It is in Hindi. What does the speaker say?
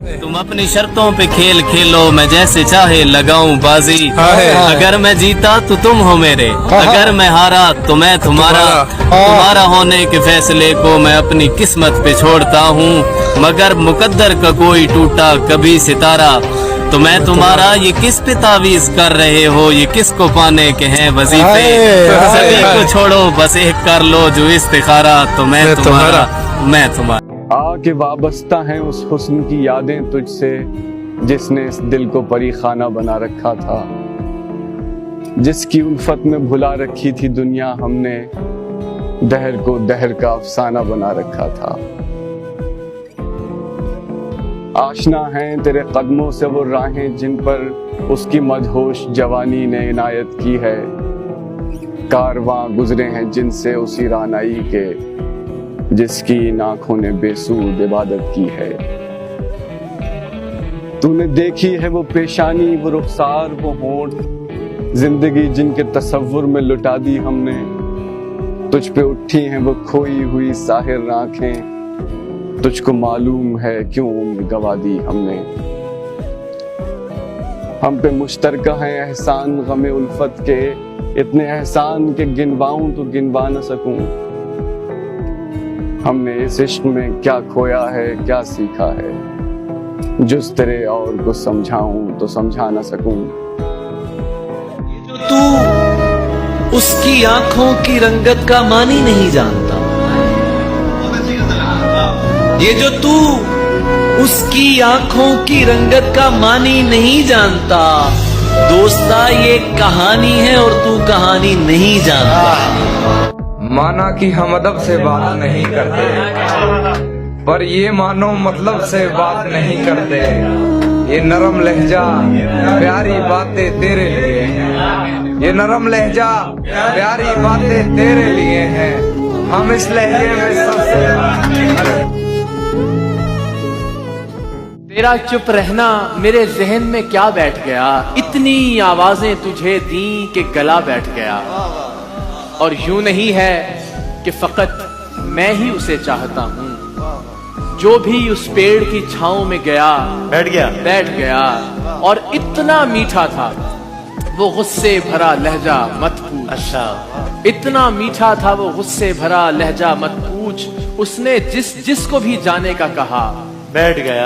तुम अपनी शर्तों पे खेल खेलो, मैं जैसे चाहे लगाऊं बाजी। अगर मैं जीता तो तुम हो मेरे, अगर मैं हारा तो मैं तुम्हारा। तुम्हारा होने के फैसले को मैं अपनी किस्मत पे छोड़ता हूँ, मगर मुकद्दर का कोई टूटा कभी सितारा तो मैं तुम्हारा। ये किस पे तावीज कर रहे हो, ये किसको पाने के हैं वजीफे। सभी को छोड़ो बस एक कर लो जो इस्तिखारा तो मैं तुम्हारा, मैं तुम्हारा। आके वाबस्ता हैं उस हुस्न की यादें तुझसे, जिसने इस दिल को परी खाना बना रखा था। जिसकी उल्फत में भुला रखी थी दुनिया हमने, दहर को दहर का अफसाना बना रखा था। आशना हैं तेरे कदमों से वो राहें जिन पर उसकी मदहोश जवानी ने इनायत की है। कारवां गुजरे हैं जिनसे उसी रानाई के, जिसकी इन आंखों ने बेसूद इबादत की है। तूने देखी है वो पेशानी, वो रुखसार, वो होंठ, जिंदगी जिनके तसव्वुर में लुटा दी हमने। तुझ पे उठी हैं वो खोई हुई साहिर आंखें, तुझको मालूम है क्यों गवा दी हमने। हम पे मुश्तरका है एहसान गमे उल्फत के, इतने एहसान के गिनवाऊं तो गिनवा न सकूं। हमने इस इश्क में क्या खोया है क्या सीखा है, जिस तेरे और को समझाऊं तो समझा न सकूं। तू उसकी आंखों की रंगत का मानी नहीं जानता, ये जो तू उसकी आंखों की रंगत का मानी नहीं जानता। दोस्ता ये कहानी है और तू कहानी नहीं जानता। माना कि हम अदब से बात नहीं करते, पर ये मानो मतलब से बात नहीं करते। ये नरम लहजा प्यारी बातें तेरे लिए हैं, ये नरम लहजा प्यारी बातें तेरे लिए हैं। हम इस लहजे में सबसे तेरा चुप रहना मेरे जहन में क्या बैठ गया, इतनी आवाजें तुझे दी कि गला बैठ गया। और यूं नहीं है कि फकत मैं ही उसे चाहता हूँ, जो भी उस पेड़ की छांव में गया बैठ गया। और इतना मीठा था वो गुस्से भरा लहजा मत पूछ। अच्छा, इतना मीठा था वो गुस्से भरा लहजा मत पूछ। उसने जिसको भी जाने का कहा बैठ गया।